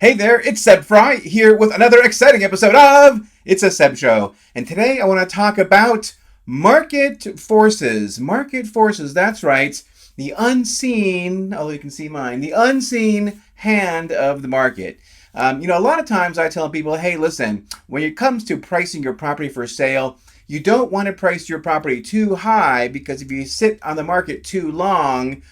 Hey there, it's Seb Frey here with another exciting episode of It's a Seb Show. And today I want to talk about market forces. Market forces, that's right. The unseen, although you can see mine, the unseen hand of the market. A lot of times I tell people, hey, listen, when it comes to pricing your property for sale, you don't want to price your property too high because if you sit on the market too long,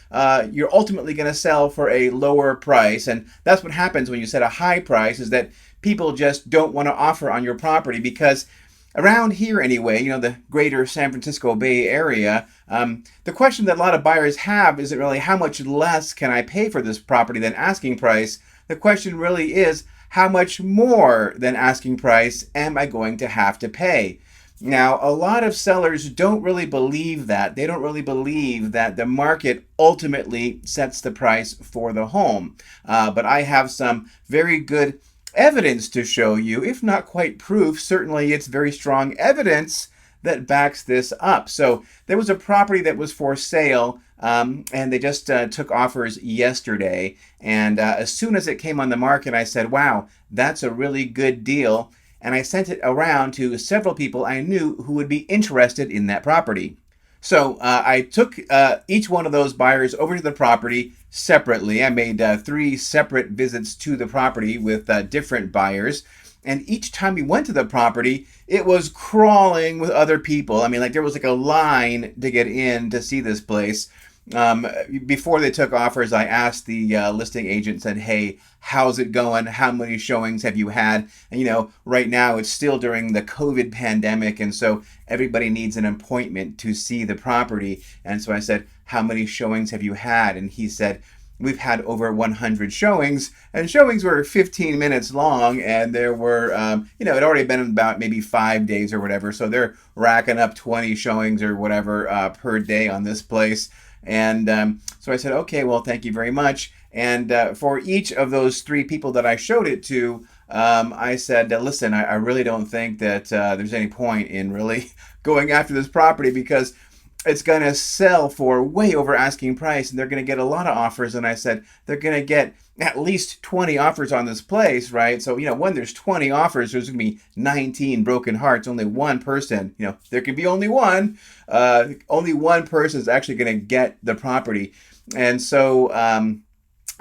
you're ultimately going to sell for a lower price. And that's what happens when you set a high price, is that people just don't want to offer on your property because around here anyway, the greater San Francisco Bay Area, the question that a lot of buyers have isn't really how much less can I pay for this property than asking price. The question really is how much more than asking price am I going to have to pay? Now, a lot of sellers don't really believe that. They don't really believe that the market ultimately sets the price for the home. But I have some very good evidence to show you, if not quite proof, certainly it's very strong evidence that backs this up. So there was a property that was for sale, and they just took offers yesterday. And as soon as it came on the market, I said, wow, that's a really good deal. And I sent it around to several people I knew who would be interested in that property. So I took each one of those buyers over to the property separately. I made 3 separate visits to the property with different buyers. And each time we went to the property, it was crawling with other people. I mean, there was a line to get in to see this place. Before they took offers, I asked the listing agent, said, hey, how's it going? How many showings have you had? And, right now it's still during the COVID pandemic. And so everybody needs an appointment to see the property. And so I said, how many showings have you had? And he said, we've had over 100 showings, and showings were 15 minutes long, and there were, it had already been about maybe 5 days or whatever. So they're racking up 20 showings or whatever per day on this place. And so I said, okay, well, thank you very much. And for each of those 3 people that I showed it to, I said, listen, I really don't think that there's any point in really going after this property because it's going to sell for way over asking price and they're going to get a lot of offers. And I said, they're going to get at least 20 offers on this place, right? So, when there's 20 offers, there's going to be 19 broken hearts. Only one person, there can be only one person is actually going to get the property. And so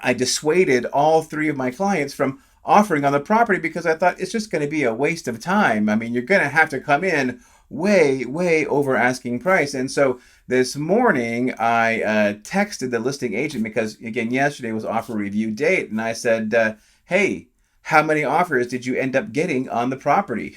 I dissuaded all 3 of my clients from offering on the property because I thought it's just going to be a waste of time. I mean, you're going to have to come in way over asking price. And so this morning I texted the listing agent because, again, yesterday was offer review date. And I said, hey, how many offers did you end up getting on the property?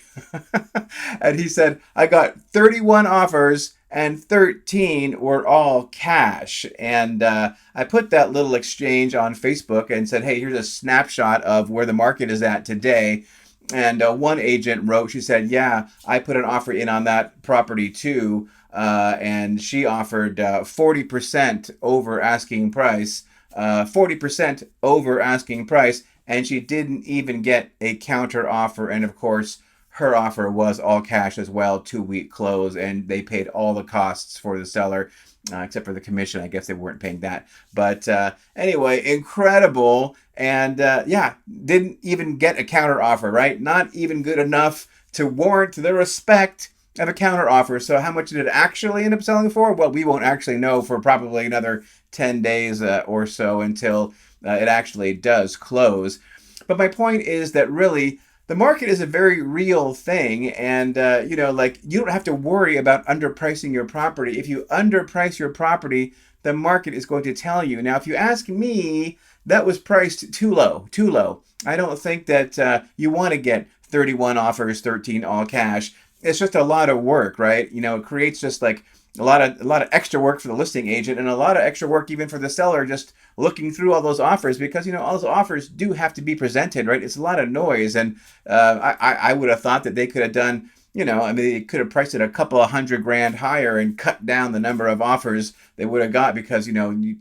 And he said, I got 31 offers and 13 were all cash. And I put that little exchange on Facebook and said, hey, here's a snapshot of where the market is at today. And one agent wrote, she said, yeah, I put an offer in on that property too. And she offered 40% over asking price, 40% over asking price. And she didn't even get a counter offer. And of course, her offer was all cash as well, 2-week close. And they paid all the costs for the seller, except for the commission. I guess they weren't paying that. But anyway, incredible. And didn't even get a counter offer, right? Not even good enough to warrant the respect of a counter offer. So how much did it actually end up selling for? Well, we won't actually know for probably another 10 days or so until it actually does close. But my point is that really the market is a very real thing. And, you don't have to worry about underpricing your property. If you underprice your property, the market is going to tell you. Now, if you ask me, that was priced too low. I don't think that you want to get 31 offers, 13 all cash. It's just a lot of work, right? It creates just a lot of extra work for the listing agent and a lot of extra work even for the seller just looking through all those offers because, all those offers do have to be presented, right? It's a lot of noise. And I would have thought that they could have done, they could have priced it a couple of $100,000 higher and cut down the number of offers they would have got because,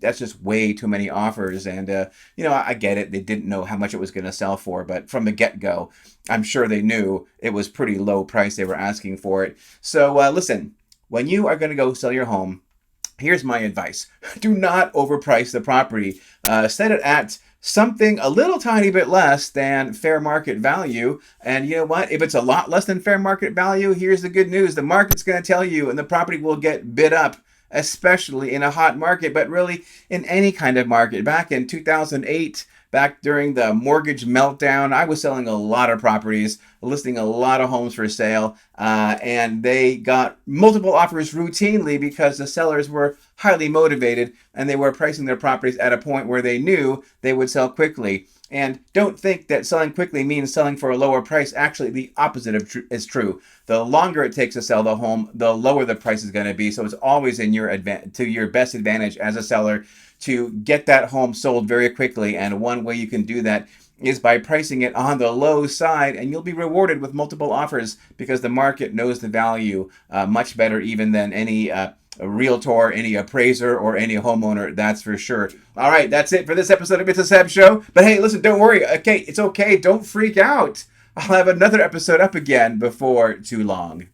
that's just way too many offers. And, I get it. They didn't know how much it was going to sell for, but from the get-go, I'm sure they knew it was pretty low price they were asking for it. So listen, when you are going to go sell your home, here's my advice. Do not overprice the property. Set it at something a little tiny bit less than fair market value. And you know what? If it's a lot less than fair market value, here's the good news. The market's going to tell you, and the property will get bid up, especially in a hot market, but really in any kind of market. Back in 2008, back during the mortgage meltdown, I was selling a lot of properties, listing a lot of homes for sale, and they got multiple offers routinely because the sellers were highly motivated and they were pricing their properties at a point where they knew they would sell quickly. And don't think that selling quickly means selling for a lower price. Actually, the opposite is true. The longer it takes to sell the home, the lower the price is going to be. So it's always in your to your best advantage as a seller to get that home sold very quickly. And one way you can do that is by pricing it on the low side, and you'll be rewarded with multiple offers because the market knows the value much better even than any a realtor, any appraiser, or any homeowner, that's for sure. All right, that's it for this episode of It's a Seb Show. But hey, listen, don't worry. Okay, it's okay. Don't freak out. I'll have another episode up again before too long.